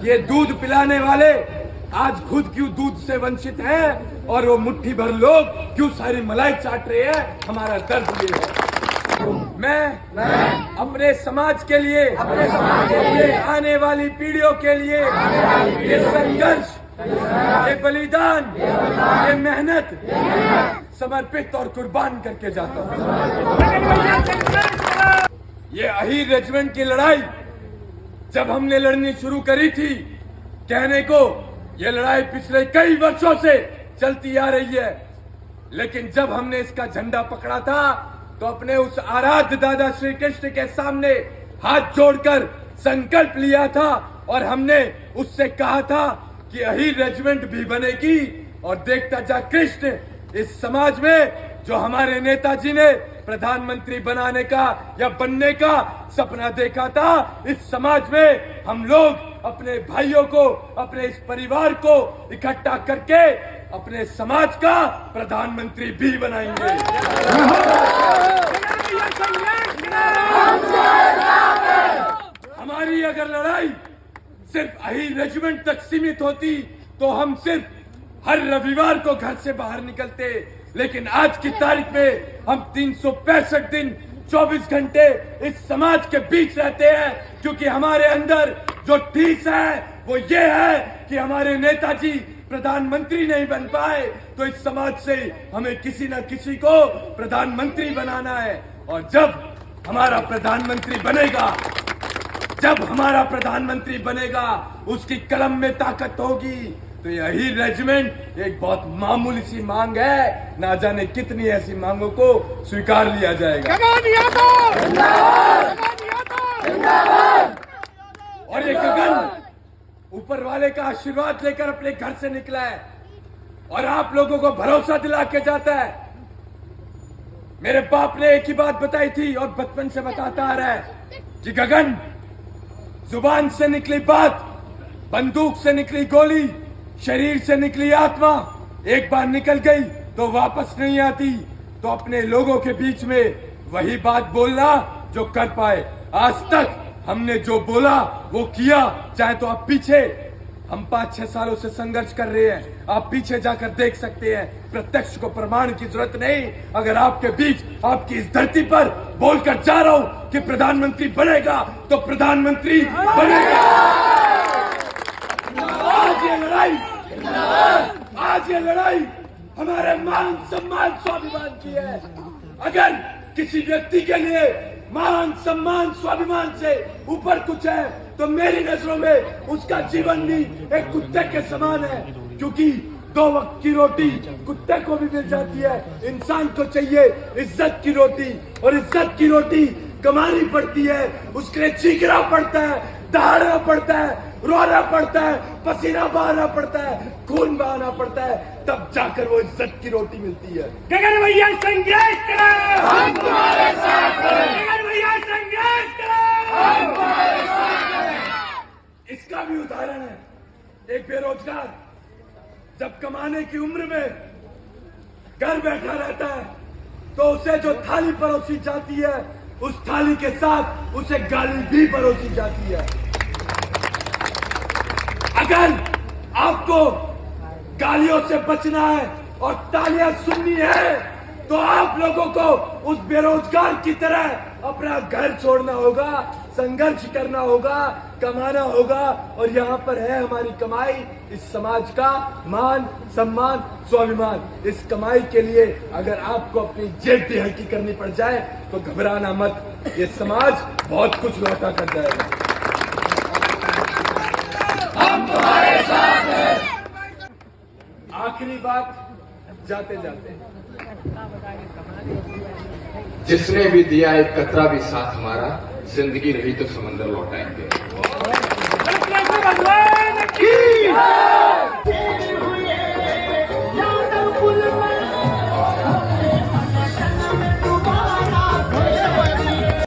ये दूध पिलाने वाले आज खुद क्यों दूध से वंचित हैं और वो मुट्ठी भर लोग क्यों सारी मलाई चाट रहे हैं, हमारा दर्द ये है। मैं अपने समाज के लिए, आने वाली पीढ़ियों के लिए ये संघर्ष, ये बलिदान, ये मेहनत समर्पित और कुर्बान करके जाता हूँ। ये अहीर रेजिमेंट की लड़ाई जब हमने लड़नी शुरू करी थी, कहने को ये लड़ाई पिछले कई वर्षों से चलती आ रही है, लेकिन जब हमने इसका झंडा पकड़ा था तो अपने उस आराध्य दादा श्री कृष्ण के सामने हाथ जोड़कर संकल्प लिया था और हमने उससे कहा था कि अहीर रेजिमेंट भी बनेगी। और देखता जा कृष्ण, इस समाज में जो हमारे नेताजी ने प्रधानमंत्री बनाने का या बनने का सपना देखा था, इस समाज में हम लोग अपने भाइयों को, अपने इस परिवार को इकट्ठा करके अपने समाज का प्रधानमंत्री भी बनाएंगे। हमारी अगर लड़ाई सिर्फ अहीर रेजिमेंट तक सीमित होती तो हम सिर्फ हर रविवार को घर से बाहर निकलते, लेकिन आज की तारीख में हम 365 दिन 24 घंटे इस समाज के बीच रहते हैं, क्योंकि हमारे अंदर जो ठीस है वो ये है कि हमारे नेताजी प्रधानमंत्री नहीं बन पाए तो इस समाज से हमें किसी न किसी को प्रधानमंत्री बनाना है। और जब हमारा प्रधानमंत्री बनेगा उसकी कलम में ताकत होगी। तो यही रेजिमेंट एक बहुत मामूली सी मांग है, ना जाने कितनी ऐसी मांगों को स्वीकार लिया जाएगा। और ये गगन ऊपर वाले का आशीर्वाद लेकर अपने घर से निकला है और आप लोगों को भरोसा दिला के जाता है। मेरे बाप ने एक ही बात बताई थी और बचपन से बताता आ रहा है कि गगन, जुबान से निकली बात, बंदूक से निकली गोली, शरीर से निकली आत्मा एक बार निकल गई तो वापस नहीं आती। तो अपने लोगों के बीच में वही बात बोलना जो कर पाए। आज तक हमने जो बोला वो किया, चाहे तो आप पीछे, हम 5-6 सालों से संघर्ष कर रहे हैं, आप पीछे जाकर देख सकते हैं। प्रत्यक्ष को प्रमाण की जरूरत नहीं, अगर आपके बीच, आपकी इस धरती पर बोलकर जा रहा हूं कि प्रधानमंत्री बनेगा तो प्रधानमंत्री बनेगा। आज ये लड़ाई हमारे मान सम्मान स्वाभिमान की है। अगर किसी व्यक्ति के लिए मान सम्मान स्वाभिमान से ऊपर कुछ है तो मेरी नजरों में उसका जीवन भी एक कुत्ते के समान है, क्योंकि 2 वक्त की रोटी कुत्ते को भी मिल जाती है। इंसान को चाहिए इज्जत की रोटी, और इज्जत की रोटी कमानी पड़ती है, उसके लिए चीखना पड़ता है, दहाड़ना पड़ता है, रोना पड़ता है, पसीना बहाना पड़ता है, खून बहाना पड़ता है, तब जाकर वो इज्जत की रोटी मिलती है। गगन भैया संघर्ष करो, हम तुम्हारे साथ हैं। गगन भैया संघर्ष करो, हम तुम्हारे साथ हैं। इसका भी उदाहरण है, एक बेरोजगार जब कमाने की उम्र में घर बैठा रहता है तो उसे जो थाली परोसी जाती है उस थाली के साथ उसे गाली भी परोसी जाती है। अगर आपको गालियों से बचना है और तालियां सुननी है तो आप लोगों को उस बेरोजगार की तरह अपना घर छोड़ना होगा, संघर्ष करना होगा, कमाना होगा। और यहाँ पर है हमारी कमाई, इस समाज का मान सम्मान स्वाभिमान। इस कमाई के लिए अगर आपको अपनी जेब भी हल्की करनी पड़ जाए तो घबराना मत, ये समाज बहुत कुछ लौटा कर जाएगा। हम तुम्हारे साथ हैं। आखिरी बात जाते जाते, जिसने भी दिया एक कतरा भी साथ हमारा, जिंदगी रही तो समंदर लौटाएंगे।